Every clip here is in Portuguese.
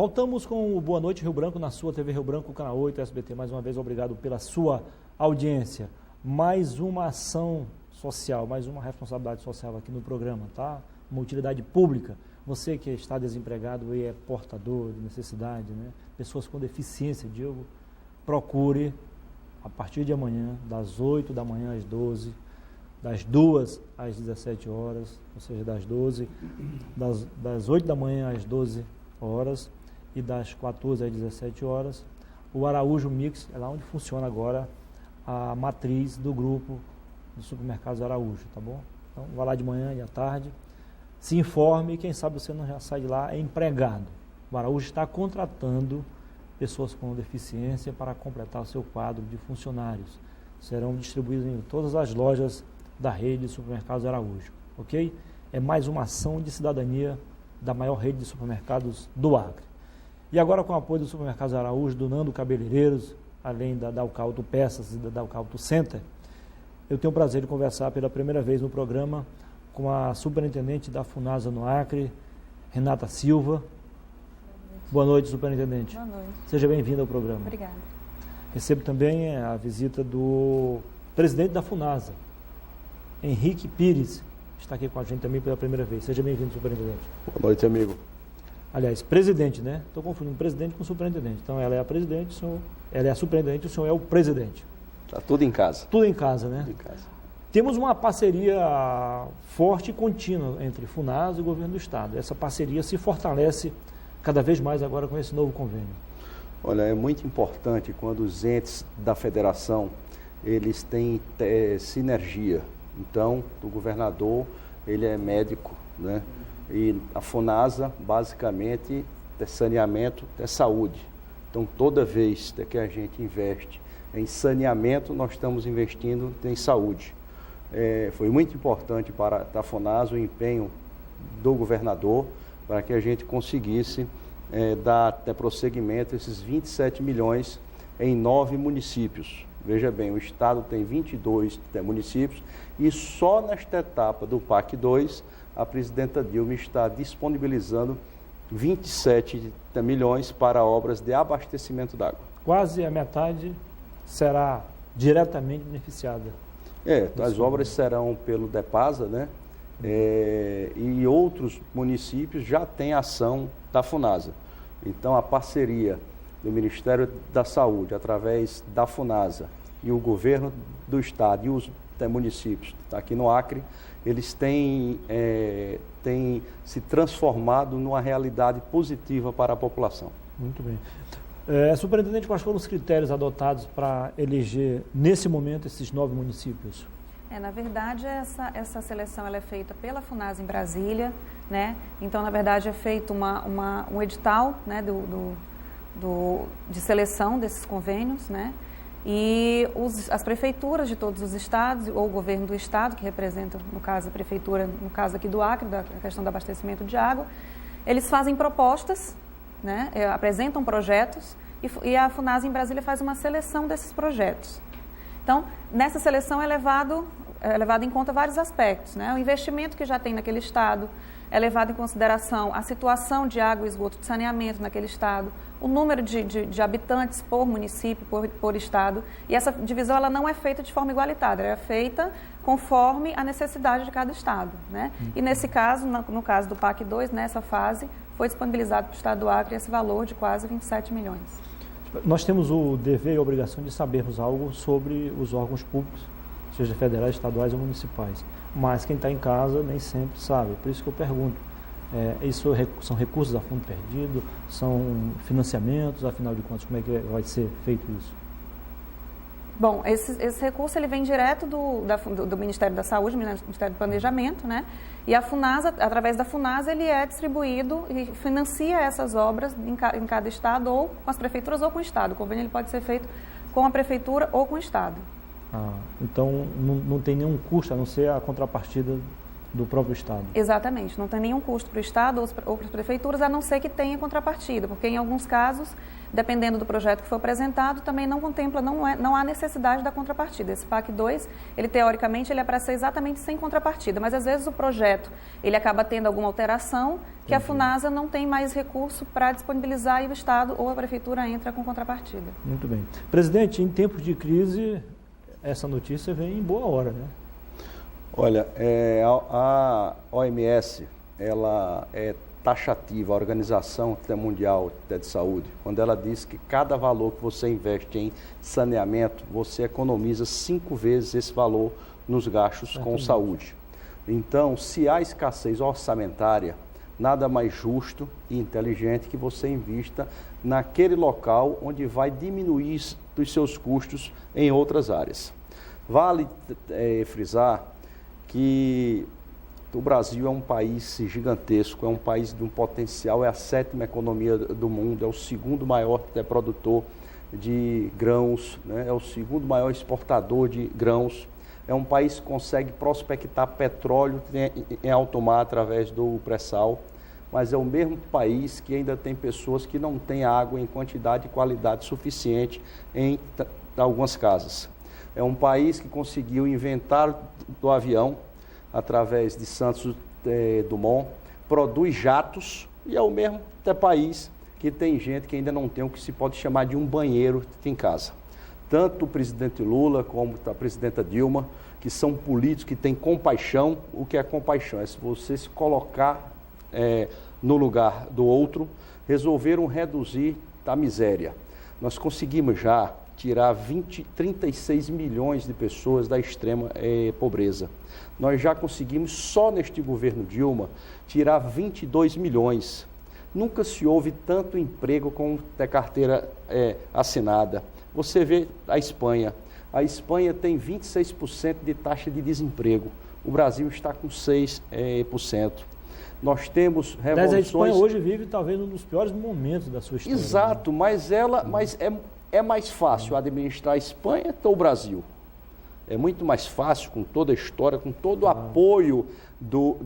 Voltamos com o Boa Noite Rio Branco na sua TV Rio Branco, Canal 8, SBT. Mais uma vez, obrigado pela sua audiência. Mais uma ação social, mais uma responsabilidade social aqui no programa, tá? Uma utilidade pública. Você que está desempregado e é portador de necessidade, né? Pessoas com deficiência, Diogo, procure a partir de amanhã, das 8 da manhã às 12, das 2 às 17 horas, ou seja, das 8 da manhã às 12 horas e das 14 às 17 horas, o Araújo Mix, é lá onde funciona agora a matriz do grupo dos supermercados Araújo, tá bom? Então, vá lá de manhã e à tarde, se informe e quem sabe você não já sai de lá empregado. O Araújo está contratando pessoas com deficiência para completar o seu quadro de funcionários. Serão distribuídos em todas as lojas da rede de supermercados Araújo, ok? É mais uma ação de cidadania da maior rede de supermercados do Acre. E agora, com o apoio do Supermercados Araújo, do Nando Cabeleireiros, além da Dalcauto Peças e da Dalcauto Center, eu tenho o prazer de conversar pela primeira vez no programa com a superintendente da FUNASA no Acre, Renata Silva. Boa noite, superintendente. Boa noite. Seja bem-vinda ao programa. Obrigada. Recebo também a visita do presidente da FUNASA, Henrique Pires, está aqui com a gente também pela primeira vez. Seja bem-vindo, superintendente. Boa noite, amigo. Aliás, presidente, né? Estou confundindo presidente com superintendente. Então, ela é a presidente, ela é a superintendente, o senhor é o presidente. Está tudo em casa. Tudo em casa, né? Tudo em casa. Temos uma parceria forte e contínua entre FUNASA e o governo do Estado. Essa parceria se fortalece cada vez mais agora com esse novo convênio. Olha, é muito importante quando os entes da federação, eles têm sinergia. Então, o governador, ele é médico, né? E a FUNASA, basicamente, é saneamento, é saúde. Então, toda vez que a gente investe em saneamento, nós estamos investindo em saúde. Foi muito importante para a FUNASA o empenho do governador para que a gente conseguisse dar até prosseguimento a esses 27 milhões em 9 municípios. Veja bem, o estado tem 22 municípios e só nesta etapa do PAC 2, a presidenta Dilma está disponibilizando 27 milhões para obras de abastecimento d'água. Quase a metade será diretamente beneficiada. As obras serão pelo DEPASA, né? E outros municípios já têm ação da FUNASA. Então, a parceria do Ministério da Saúde, através da FUNASA, e o governo do estado e os municípios aqui no Acre, eles têm se transformado numa realidade positiva para a população. Muito bem. Superintendente, quais foram os critérios adotados para eleger, nesse momento, esses 9 municípios? Na verdade, essa seleção ela é feita pela FUNASA em Brasília, né? Então, na verdade, é feito um edital, né, de seleção desses convênios, né? E as prefeituras de todos os estados, ou o governo do estado, que representa, no caso, a prefeitura, no caso aqui do Acre, da questão do abastecimento de água, eles fazem propostas, né? Apresentam projetos e a FUNASA em Brasília faz uma seleção desses projetos. Então, nessa seleção é levado em conta vários aspectos, né? O investimento que já tem naquele estado, é levado em consideração a situação de água e esgoto de saneamento naquele estado, o número de habitantes por município, por estado, e essa divisão ela não é feita de forma igualitária, ela é feita conforme a necessidade de cada estado, né? E nesse caso, no caso do PAC 2, nessa fase, foi disponibilizado para o estado do Acre esse valor de quase 27 milhões. Nós temos o dever e a obrigação de sabermos algo sobre os órgãos públicos, seja federais, estaduais ou municipais. Mas quem está em casa nem sempre sabe. Por isso que eu pergunto, isso são recursos a fundo perdido, são financiamentos, afinal de contas, como é que vai ser feito isso? Bom, esse recurso ele vem direto do Ministério da Saúde, Ministério do Planejamento, né? E a FUNASA, através da FUNASA, ele é distribuído e financia essas obras em cada estado, ou com as prefeituras ou com o estado. O convênio ele pode ser feito com a prefeitura ou com o estado. Então não tem nenhum custo, a não ser a contrapartida do próprio Estado. Exatamente, não tem nenhum custo para o Estado ou para as prefeituras, a não ser que tenha contrapartida, porque em alguns casos, dependendo do projeto que for apresentado, também não contempla, não há necessidade da contrapartida. Esse PAC 2, ele teoricamente, ele é para ser exatamente sem contrapartida, mas às vezes o projeto, ele acaba tendo alguma alteração que a Funasa não tem mais recurso para disponibilizar e o Estado ou a prefeitura entra com contrapartida. Muito bem. Presidente, em tempos de crise, essa notícia vem em boa hora, né? Olha, a OMS, ela é taxativa, a Organização Mundial de Saúde, quando ela diz que cada valor que você investe em saneamento, você economiza 5 vezes esse valor nos gastos com saúde. Então, se há escassez orçamentária, nada mais justo e inteligente que você invista naquele local onde vai diminuir os seus custos em outras áreas. Vale frisar que o Brasil é um país gigantesco, é um país de um potencial, é a 7ª economia do mundo, é o 2º maior produtor de grãos, né? É o 2º maior exportador de grãos. É um país que consegue prospectar petróleo em alto mar através do pré-sal, mas é o mesmo país que ainda tem pessoas que não têm água em quantidade e qualidade suficiente em algumas casas. É um país que conseguiu inventar do avião, através de Santos Dumont, produz jatos e é o mesmo país que tem gente que ainda não tem o que se pode chamar de um banheiro em casa. Tanto o presidente Lula como a presidenta Dilma, que são políticos que têm compaixão. O que é compaixão? É se você se colocar no lugar do outro, resolveram reduzir a miséria. Nós conseguimos já tirar 36 milhões de pessoas da extrema pobreza. Nós já conseguimos, só neste governo Dilma, tirar 22 milhões. Nunca se houve tanto emprego com carteira assinada. Você vê a Espanha. A Espanha tem 26% de taxa de desemprego. O Brasil está com 6%. Nós temos revoluções... Mas a Espanha hoje vive talvez um dos piores momentos da sua história. Exato, né? Mas é mais fácil administrar a Espanha ou o Brasil? É muito mais fácil, com toda a história, com todo o apoio do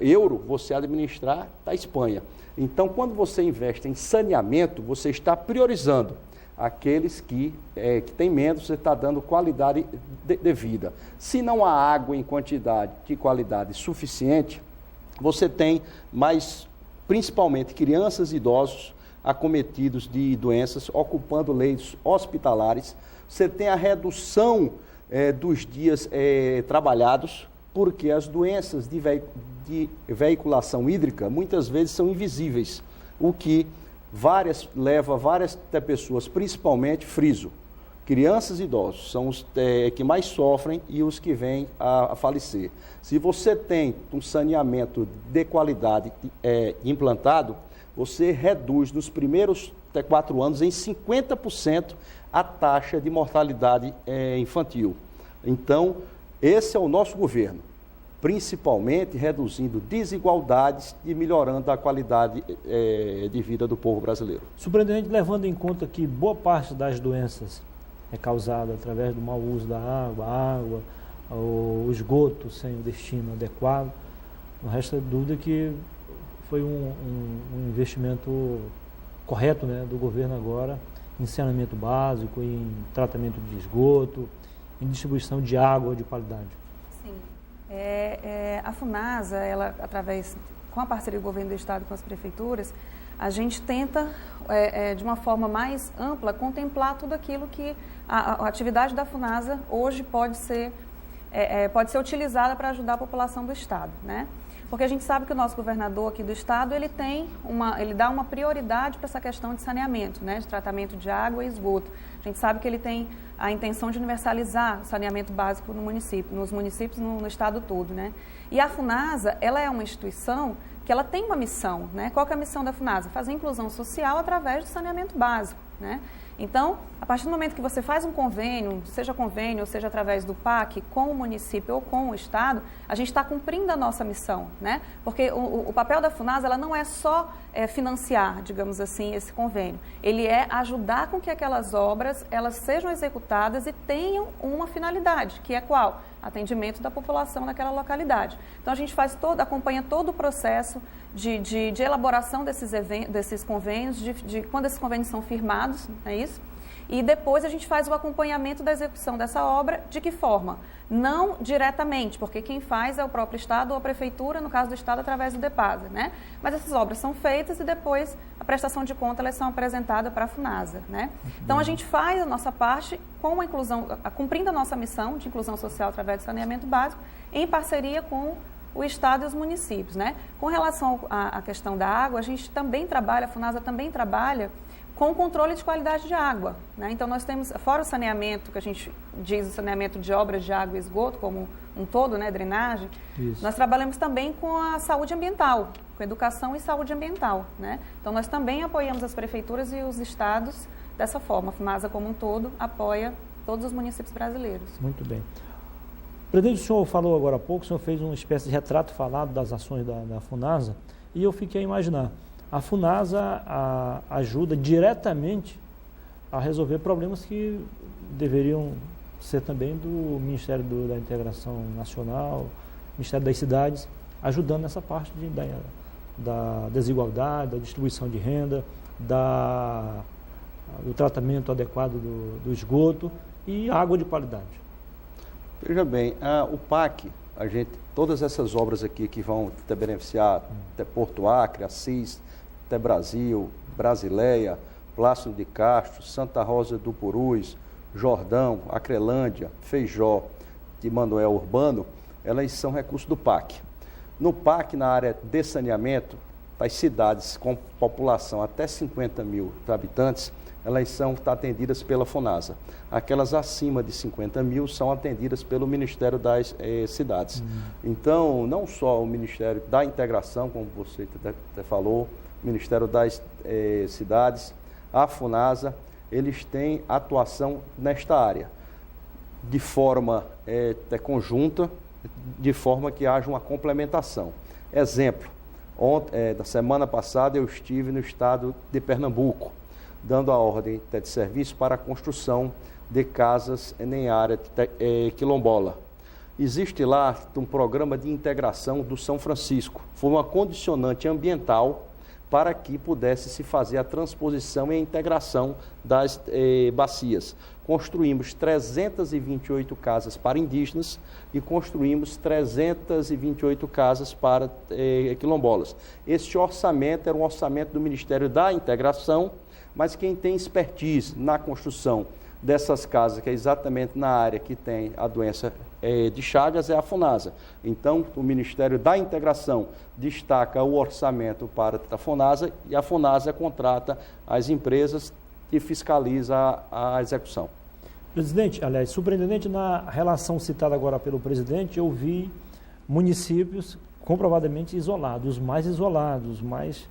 euro, você administrar a Espanha. Então, quando você investe em saneamento, você está priorizando aqueles que têm menos, você está dando qualidade de vida. Se não há água em quantidade de qualidade suficiente, você tem mais, principalmente, crianças e idosos acometidos de doenças, ocupando leitos hospitalares. Você tem a redução dos dias trabalhados, porque as doenças de veiculação hídrica muitas vezes são invisíveis, o que leva várias pessoas, principalmente, friso, crianças e idosos, são os que mais sofrem e os que vêm a falecer. Se você tem um saneamento de qualidade implantado, você reduz nos primeiros 4 anos em 50% a taxa de mortalidade infantil. Então, esse é o nosso governo, principalmente reduzindo desigualdades e melhorando a qualidade de vida do povo brasileiro. Surpreendente, levando em conta que boa parte das doenças é causada através do mau uso da água, o esgoto sem o destino adequado, não resta dúvida que foi um investimento correto, né, do governo agora em saneamento básico, em tratamento de esgoto, em distribuição de água de qualidade. Sim. A Funasa, ela, com a parceria do governo do Estado com as prefeituras, a gente tenta, de uma forma mais ampla, contemplar tudo aquilo que a atividade da Funasa hoje pode ser utilizada para ajudar a população do Estado, né? Porque a gente sabe que o nosso governador aqui do Estado, ele dá uma prioridade para essa questão de saneamento, né, de tratamento de água e esgoto. A gente sabe que ele tem a intenção de universalizar o saneamento básico nos municípios, no Estado todo, né? E a Funasa, ela é uma instituição que ela tem uma missão, né? Qual que é a missão da Funasa? Fazer inclusão social através do saneamento básico, né? Então, a partir do momento que você faz um convênio ou seja através do PAC, com o município ou com o Estado, a gente está cumprindo a nossa missão, né? Porque o papel da Funasa, ela não é só financiar, digamos assim, esse convênio. Ele é ajudar com que aquelas obras, elas sejam executadas e tenham uma finalidade, que é qual? atendimento da população naquela localidade. Então, a gente acompanha todo o processo de elaboração desses convênios, quando esses convênios são firmados, não é isso? E depois a gente faz o acompanhamento da execução dessa obra, de que forma? Não diretamente, porque quem faz é o próprio Estado ou a Prefeitura, no caso do Estado, através do DEPASA, né? Mas essas obras são feitas e depois a prestação de conta elas são apresentadas para a FUNASA, né? Então a gente faz a nossa parte com a inclusão, cumprindo a nossa missão de inclusão social através do saneamento básico, em parceria com o Estado e os municípios, né? Com relação à questão da água, a gente também trabalha, a FUNASA também trabalha com o controle de qualidade de água, né? Então, nós temos, fora o saneamento, que a gente diz o saneamento de obras de água e esgoto, como um todo, né, drenagem, isso. Nós trabalhamos também com a saúde ambiental, com educação e saúde ambiental, né? Então, nós também apoiamos as prefeituras e os estados dessa forma. A FUNASA, como um todo, apoia todos os municípios brasileiros. Muito bem. Presidente, o senhor falou agora há pouco, o senhor fez uma espécie de retrato falado das ações da FUNASA, e eu fiquei a imaginar. A FUNASA ajuda diretamente a resolver problemas que deveriam ser também do Ministério da Integração Nacional, Ministério das Cidades, ajudando nessa parte da desigualdade, da distribuição de renda, do tratamento adequado do esgoto e água de qualidade. Veja bem, o PAC, todas essas obras aqui que vão te beneficiar, até Porto Acre, Assis, até Brasil, Brasileia, Plácido de Castro, Santa Rosa do Purus, Jordão, Acrelândia, Feijó e Manoel Urbano, elas são recursos do PAC. No PAC, na área de saneamento, as cidades com população até 50 mil habitantes, elas são atendidas pela FUNASA. Aquelas acima de 50 mil são atendidas pelo Ministério das Cidades. Então, não só o Ministério da Integração, como você até falou, Ministério das Cidades, a FUNASA, eles têm atuação nesta área, de forma conjunta, de forma que haja uma complementação. Exemplo, da semana passada eu estive no estado de Pernambuco, dando a ordem de serviço para a construção de casas em área quilombola. Existe lá um programa de integração do São Francisco, foi uma condicionante ambiental para que pudesse se fazer a transposição e a integração das bacias. Construímos 328 casas para indígenas e construímos 328 casas para quilombolas. Este orçamento era um orçamento do Ministério da Integração, mas quem tem expertise na construção dessas casas, que é exatamente na área que tem a doença de Chagas, é a FUNASA. Então, o Ministério da Integração destaca o orçamento para a FUNASA e a FUNASA contrata as empresas e fiscaliza a execução. Presidente, aliás, superintendente, na relação citada agora pelo presidente, eu vi municípios comprovadamente isolados, os mais isolados, os mais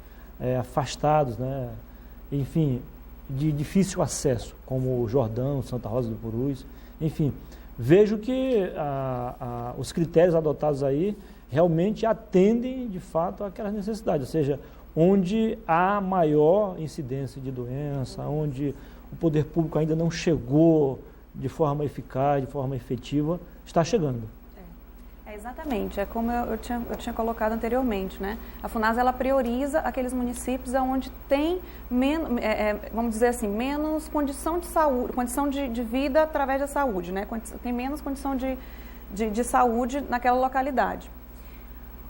afastados, né? Enfim, de difícil acesso, como o Jordão, Santa Rosa do Purus, enfim. Vejo que os critérios adotados aí realmente atendem, de fato, àquelas necessidades, ou seja, onde há maior incidência de doença, onde o poder público ainda não chegou de forma eficaz, de forma efetiva, está chegando. Exatamente, é como eu tinha colocado anteriormente, né? A FUNASA, ela prioriza aqueles municípios onde tem vamos dizer assim, menos condição de saúde, condição de vida através da saúde, né? Tem menos condição de saúde naquela localidade.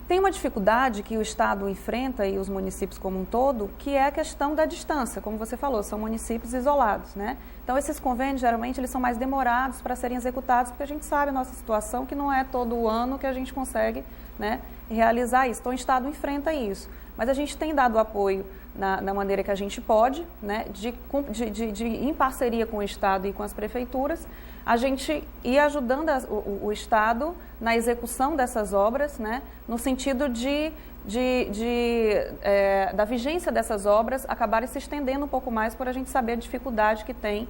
Tem uma dificuldade que o Estado enfrenta e os municípios como um todo, que é a questão da distância, como você falou, são municípios isolados, né? Então, esses convênios, geralmente, eles são mais demorados para serem executados, porque a gente sabe a nossa situação, que não é todo o ano que a gente consegue, né, realizar isso. Então, o Estado enfrenta isso. Mas a gente tem dado apoio na maneira que a gente pode, né, em parceria com o Estado e com as prefeituras, a gente ir ajudando o Estado na execução dessas obras, né, no sentido da vigência dessas obras acabarem se estendendo um pouco mais por a gente saber a dificuldade que tem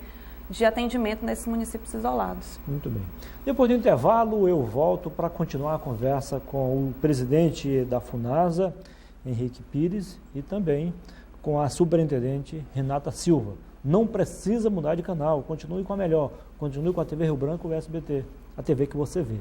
de atendimento nesses municípios isolados. Muito bem. Depois do intervalo, eu volto para continuar a conversa com o presidente da FUNASA, Henrique Pires, e também com a superintendente Renata Silva. Não precisa mudar de canal, continue com a melhor, continue com a TV Rio Branco ou SBT, a TV que você vê.